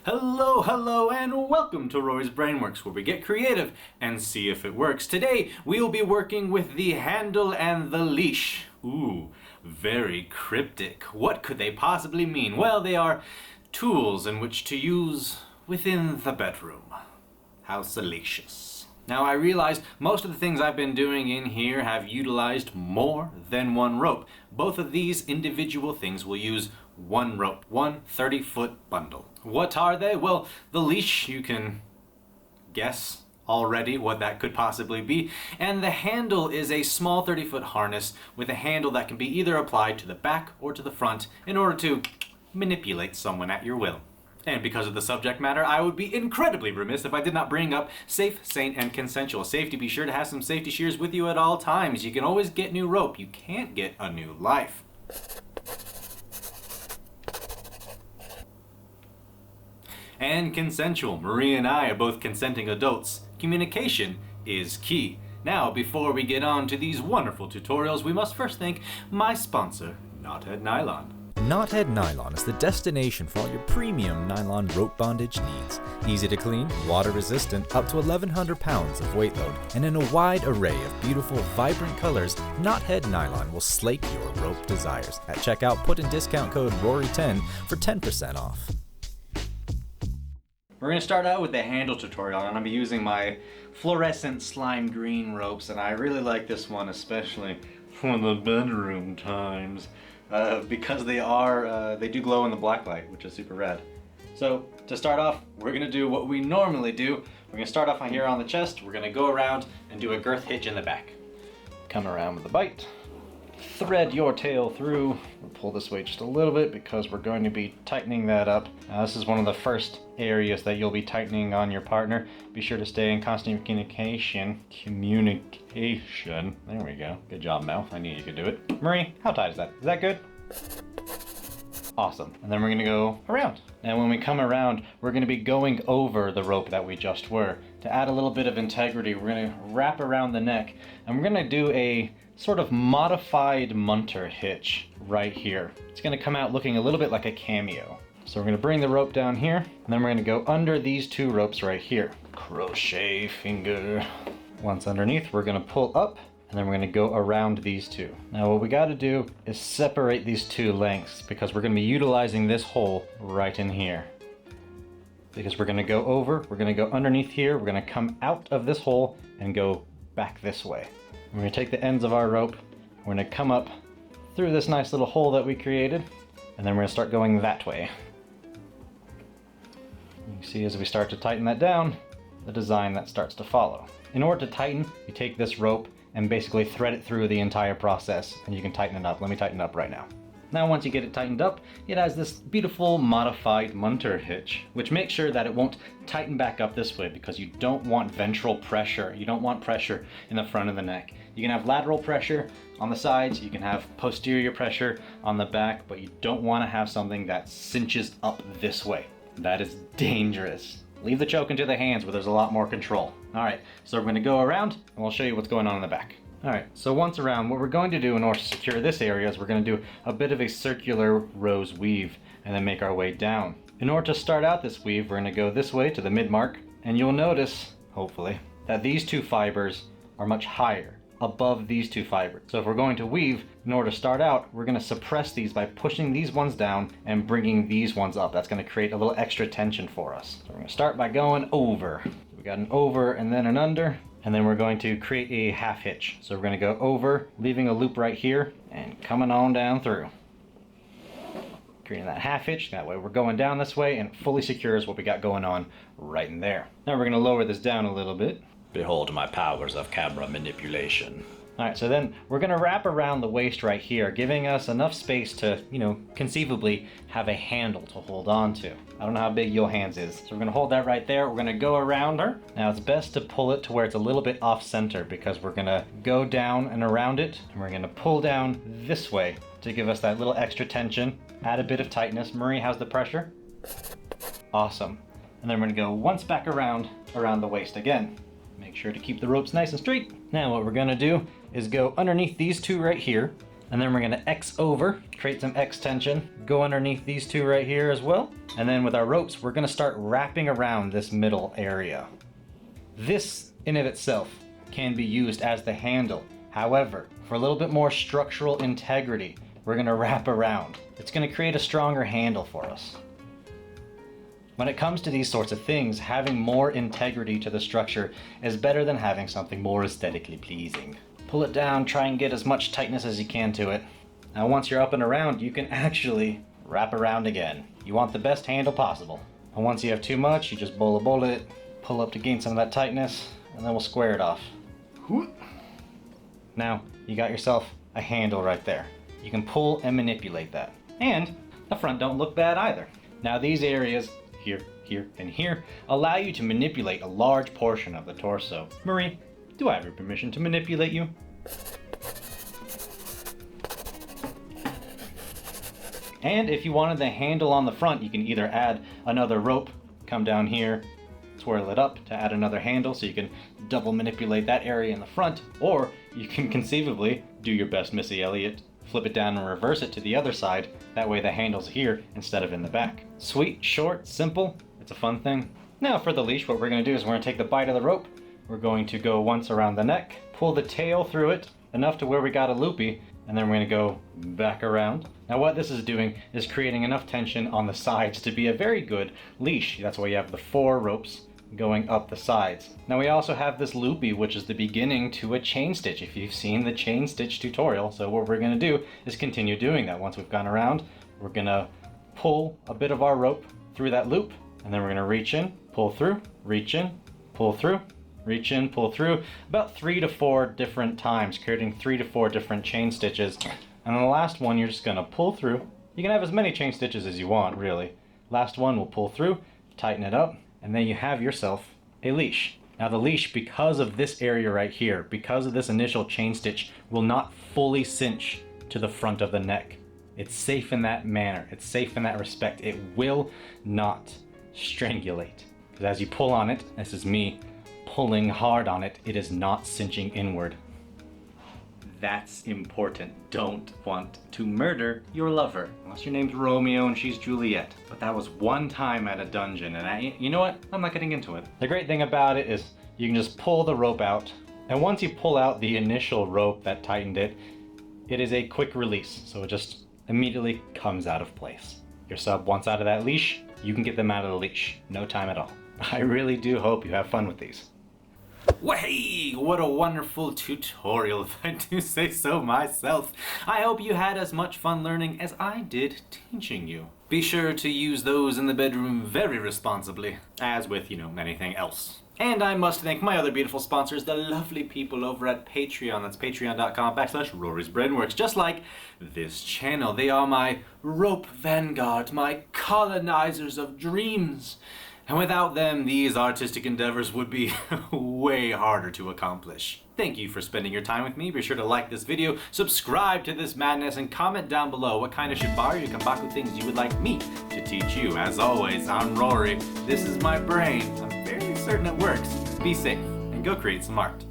Hello, hello, and welcome to Rory's Brainworks, where we get creative and see if it works. Today, we will be working with the handle and the leash. Ooh, very cryptic. What could they possibly mean? Well, they are tools in which to use within the bedroom. How salacious. Now, I realize most of the things I've been doing in here have utilized more than one rope. Both of these individual things will use one rope, one 30-foot bundle. What are they? Well, the leash, you can guess already what that could possibly be. And the handle is a small 30-foot harness with a handle that can be either applied to the back or to the front in order to manipulate someone at your will. And because of the subject matter, I would be incredibly remiss if I did not bring up safe, sane, and consensual. Safe, to be sure to have some safety shears with you at all times. You can always get new rope. You can't get a new life. And consensual. Marie and I are both consenting adults. Communication is key. Now, before we get on to these wonderful tutorials, we must first thank my sponsor, Knothead Nylon. Knothead Nylon is the destination for all your premium nylon rope bondage needs. Easy to clean, water resistant, up to 1,100 pounds of weight load, and in a wide array of beautiful, vibrant colors, Knothead Nylon will slake your rope desires. At checkout, put in discount code RORY10 for 10% off. We're going to start out with the handle tutorial, and I'm going to be using my fluorescent slime green ropes, and I really like this one especially for the bedroom times because they do glow in the black light, which is super rad. So to start off, we're going to do what we normally do. We're going to start off here on the chest. We're going to go around and do a girth hitch in the back. Come around with the bite. Thread your tail through. We'll pull this way just a little bit because we're going to be tightening that up. Now, this is one of the first areas that you'll be tightening on your partner. Be sure to stay in constant communication. There we go. Good job, Mel. I knew you could do it. Marie, how tight is that? Is that good? Awesome. And then we're going to go around. Now when we come around, we're going to be going over the rope that we just were. To add a little bit of integrity, we're going to wrap around the neck, and we're going to do a sort of modified munter hitch right here. It's going to come out looking a little bit like a cameo. So we're going to bring the rope down here, and then we're going to go under these two ropes right here. Crochet finger. Once underneath, we're going to pull up, and then we're going to go around these two. Now what we got to do is separate these two lengths because we're going to be utilizing this hole right in here. Because we're going to go over, we're going to go underneath here, we're going to come out of this hole and go back this way. We're going to take the ends of our rope, we're going to come up through this nice little hole that we created, and then we're going to start going that way. You see as we start to tighten that down, the design that starts to follow. In order to tighten, you take this rope and basically thread it through the entire process, and you can tighten it up. Let me tighten it up right now. Now once you get it tightened up, it has this beautiful modified munter hitch, which makes sure that it won't tighten back up this way because you don't want ventral pressure. You don't want pressure in the front of the neck. You can have lateral pressure on the sides, you can have posterior pressure on the back, but you don't want to have something that cinches up this way. That is dangerous. Leave the choke into the hands where there's a lot more control. All right, so we're going to go around and we'll show you what's going on in the back. All right, so once around, what we're going to do in order to secure this area is we're going to do a bit of a circular rose weave and then make our way down. In order to start out this weave, we're going to go this way to the mid mark, and you'll notice, hopefully, that these two fibers are much higher above these two fibers. So if we're going to weave, in order to start out, we're going to suppress these by pushing these ones down and bringing these ones up. That's going to create a little extra tension for us. So we're going to start by going over. So we got an over and then an under. And then we're going to create a half hitch. So we're going to go over, leaving a loop right here, and coming on down through. Creating that half hitch, that way we're going down this way, and it fully secures what we got going on right in there. Now we're going to lower this down a little bit. Behold my powers of camera manipulation. Alright, so then we're going to wrap around the waist right here, giving us enough space to, conceivably have a handle to hold on to. I don't know how big your hands is. So we're going to hold that right there. We're going to go around her. Now it's best to pull it to where it's a little bit off center because we're going to go down and around it, and we're going to pull down this way to give us that little extra tension, add a bit of tightness. Marie, how's the pressure? Awesome. And then we're going to go once back around the waist again. Make sure to keep the ropes nice and straight. Now what we're going to do is go underneath these two right here, And then we're gonna X over, create some X tension, go underneath these two right here as well. And then with our ropes, we're gonna start wrapping around this middle area. This in of itself can be used as the handle. However, for a little bit more structural integrity, we're gonna wrap around. It's gonna create a stronger handle for us. When it comes to these sorts of things, having more integrity to the structure is better than having something more aesthetically pleasing. Pull it down, try and get as much tightness as you can to it. Now once you're up and around, you can actually wrap around again. You want the best handle possible. And once you have too much, you just bola it, pull up to gain some of that tightness, and then we'll square it off. Now, you got yourself a handle right there. You can pull and manipulate that. And the front don't look bad either. Now these areas, here, here, and here, allow you to manipulate a large portion of the torso. Marie, do I have your permission to manipulate you? And if you wanted the handle on the front, you can either add another rope, come down here, twirl it up to add another handle so you can double manipulate that area in the front, or you can conceivably do your best Missy Elliott, flip it down and reverse it to the other side. That way the handle's here instead of in the back. Sweet, short, simple. It's a fun thing. Now for the leash, what we're going to do is we're going to take the bite of the rope. We're going to go once around the neck, pull the tail through it enough to where we got a loopy, and then we're going to go back around. Now what this is doing is creating enough tension on the sides to be a very good leash. That's why you have the 4 ropes going up the sides. Now we also have this loopy, which is the beginning to a chain stitch, if you've seen the chain stitch tutorial. So what we're going to do is continue doing that. Once we've gone around, we're going to pull a bit of our rope through that loop, and then we're going to reach in, pull through, reach in, pull through, reach in, pull through, about 3 to 4 different times, creating 3 to 4 different chain stitches. And then the last one, you're just going to pull through. You can have as many chain stitches as you want, really. Last one, we'll pull through, tighten it up, and then you have yourself a leash. Now the leash, because of this area right here, because of this initial chain stitch, will not fully cinch to the front of the neck. It's safe in that manner. It's safe in that respect. It will not strangulate. Because as you pull on it, this is me pulling hard on it, it is not cinching inward. That's important. Don't want to murder your lover. Unless your name's Romeo and she's Juliet. But that was one time at a dungeon, and you know what? I'm not getting into it. The great thing about it is you can just pull the rope out, and once you pull out the initial rope that tightened it, it is a quick release, so it just immediately comes out of place. Your sub wants out of that leash, you can get them out of the leash. No time at all. I really do hope you have fun with these. Well, hey, what a wonderful tutorial, if I do say so myself. I hope you had as much fun learning as I did teaching you. Be sure to use those in the bedroom very responsibly, as with, anything else. And I must thank my other beautiful sponsors, the lovely people over at Patreon. That's patreon.com/Rory's Brainworks. Just like this channel, they are my rope vanguard, my colonizers of dreams. And without them, these artistic endeavors would be way harder to accomplish. Thank you for spending your time with me. Be sure to like this video, subscribe to this madness, and comment down below what kind of Shibaru Kambaku things you would like me to teach you. As always, I'm Rory. This is my brain. I'm fairly certain it works. Be safe and go create some art.